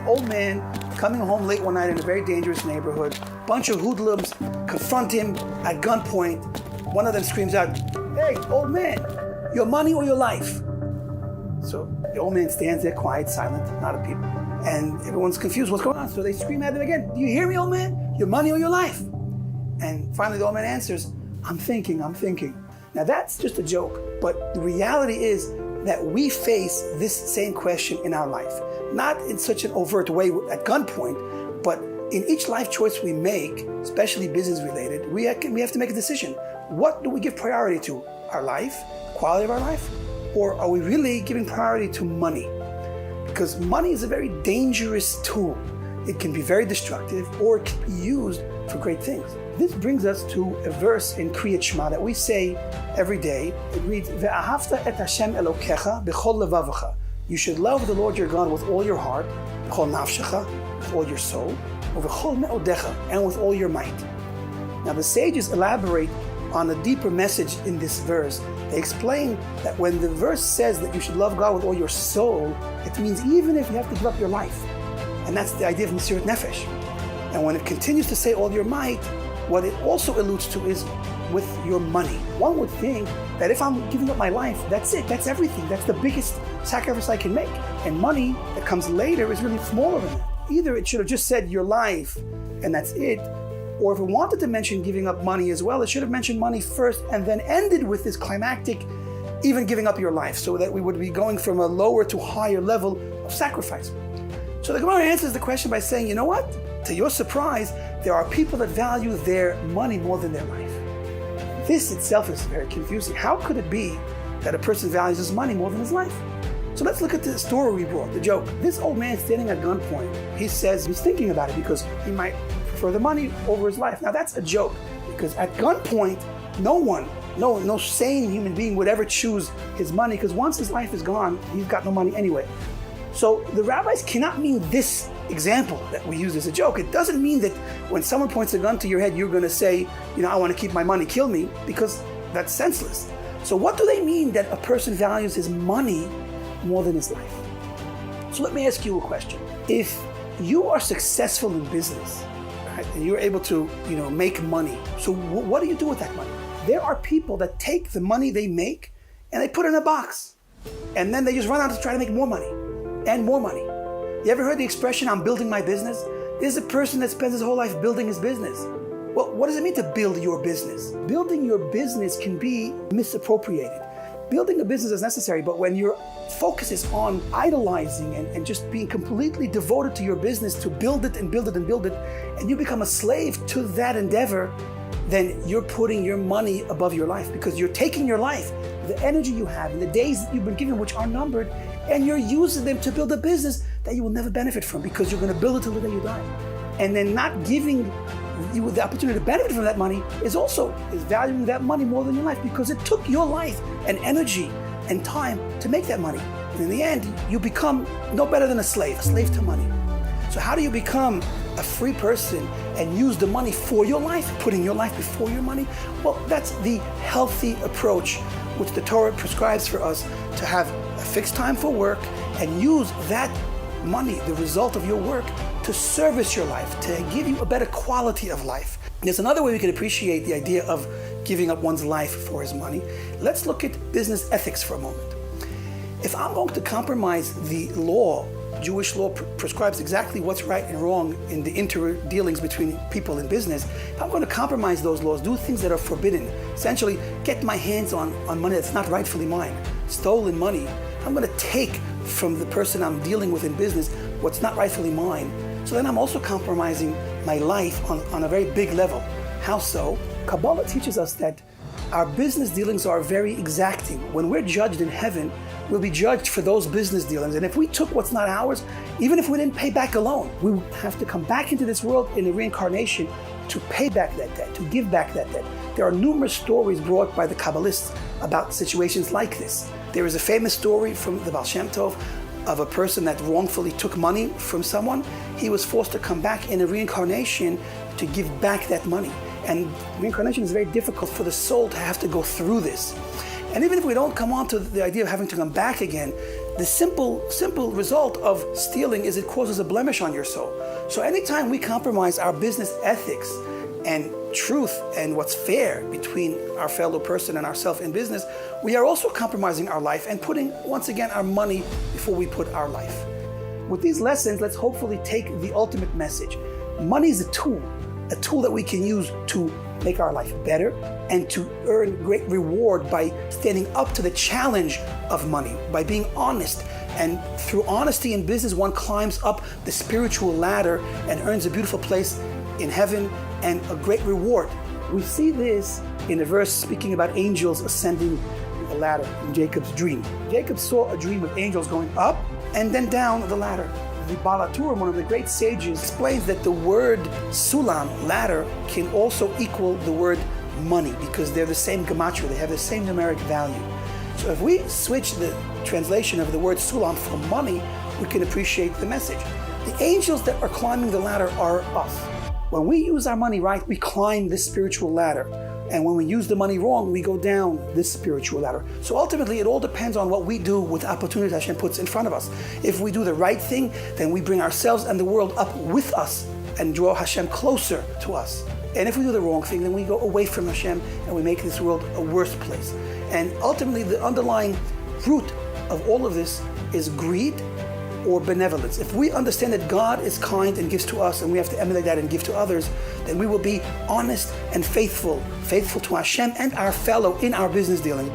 old man coming home late one night in a very dangerous neighborhood. Bunch of hoodlums confront him at gunpoint. One of them screams out, "Hey, old man, your money or your life?" So the old man stands there quiet, silent, not a peep. And everyone's confused, what's going on? So they scream at him again, "Do you hear me, old man? Your money or your life?" And finally the old man answers, I'm thinking. Now that's just a joke, but the reality is that we face this same question in our life. Not in such an overt way at gunpoint, but in each life choice we make, especially business related, we have to make a decision. What do we give priority to? Our life, quality of our life? Or are we really giving priority to money? Because money is a very dangerous tool. It can be very destructive, or it can be used for great things. This brings us to a verse in Kriyat Shema that we say every day. It reads, "Ve'ahavta et Hashem Elokecha b'chol levavecha." You should love the Lord your God with all your heart, b'chol nafshecha, with all your soul, or b'chol me'odecha, and with all your might. Now the sages elaborate on a deeper message in this verse. They explain that when the verse says that you should love God with all your soul, it means even if you have to give up your life. And that's the idea of Mesirat Nefesh. And when it continues to say all your might, what it also alludes to is with your money. One would think that if I'm giving up my life, that's it, that's everything, that's the biggest sacrifice I can make. And money that comes later is really smaller than that. Either it should have just said your life and that's it, or if it wanted to mention giving up money as well, it should have mentioned money first and then ended with this climactic, even giving up your life, so that we would be going from a lower to higher level of sacrifice. So the Gemara answers the question by saying, you know what? To your surprise, there are people that value their money more than their life. This itself is very confusing. How could it be that a person values his money more than his life? So let's look at the story we brought, the joke. This old man standing at gunpoint, he says he's thinking about it because he might prefer the money over his life. Now that's a joke, because at gunpoint, no sane human being would ever choose his money, because once his life is gone, he's got no money anyway. So the rabbis cannot mean this example that we use as a joke. It doesn't mean that when someone points a gun to your head, you're going to say, I want to keep my money, kill me, because that's senseless. So what do they mean that a person values his money more than his life? So let me ask you a question. If you are successful in business, right, and you're able to, make money, so what do you do with that money? There are people that take the money they make and they put it in a box, and then they just run out to try to make more money and more money. You ever heard the expression, I'm building my business? There's a person that spends his whole life building his business. Well, what does it mean to build your business? Building your business can be misappropriated. Building a business is necessary, but when your focus is on idolizing and just being completely devoted to your business to build it and build it and build it, and you become a slave to that endeavor, then you're putting your money above your life, because you're taking your life, the energy you have, and the days that you've been given, which are numbered, and you're using them to build a business that you will never benefit from, because you're going to build it till the day you die. And then not giving you the opportunity to benefit from that money is valuing that money more than your life, because it took your life and energy and time to make that money. And in the end, you become no better than a slave to money. So how do you become a free person and use the money for your life, putting your life before your money? Well, that's the healthy approach which the Torah prescribes for us, to have a fixed time for work and use that money, the result of your work, to service your life, to give you a better quality of life. There's another way we can appreciate the idea of giving up one's life for his money. Let's look at business ethics for a moment. If I'm going to compromise the law, Jewish law prescribes exactly what's right and wrong in the inter-dealings between people in business. If I'm going to compromise those laws, do things that are forbidden, essentially get my hands on money that's not rightfully mine, stolen money, I'm going to take from the person I'm dealing with in business what's not rightfully mine. So then I'm also compromising my life on a very big level. How so? Kabbalah teaches us that our business dealings are very exacting. When we're judged in heaven, we'll be judged for those business dealings. And if we took what's not ours, even if we didn't pay back a loan, we would have to come back into this world in a reincarnation to pay back that debt, to give back that debt. There are numerous stories brought by the Kabbalists about situations like this. There is a famous story from the Baal Shem Tov of a person that wrongfully took money from someone. He was forced to come back in a reincarnation to give back that money. And reincarnation is very difficult for the soul to have to go through this. And even if we don't come on to the idea of having to come back again, the simple result of stealing is it causes a blemish on your soul. So anytime we compromise our business ethics and truth and what's fair between our fellow person and ourselves in business, we are also compromising our life and putting, once again, our money before we put our life. With these lessons, let's hopefully take the ultimate message. Money is a tool that we can use to make our life better and to earn great reward by standing up to the challenge of money, by being honest. And through honesty in business, one climbs up the spiritual ladder and earns a beautiful place in heaven and a great reward. We see this in a verse speaking about angels ascending the ladder in Jacob's dream. Jacob saw a dream of angels going up and then down the ladder. The Baal HaTurim, one of the great sages, explains that the word sulam, ladder, can also equal the word money because they're the same gematria, they have the same numeric value. So if we switch the translation of the word sulam for money, we can appreciate the message. The angels that are climbing the ladder are us. When we use our money right, we climb this spiritual ladder. And when we use the money wrong, we go down this spiritual ladder. So ultimately, it all depends on what we do with the opportunities Hashem puts in front of us. If we do the right thing, then we bring ourselves and the world up with us and draw Hashem closer to us. And if we do the wrong thing, then we go away from Hashem and we make this world a worse place. And ultimately, the underlying root of all of this is greed or benevolence. If we understand that God is kind and gives to us and we have to emulate that and give to others, then we will be honest and faithful to Hashem and our fellow in our business dealing.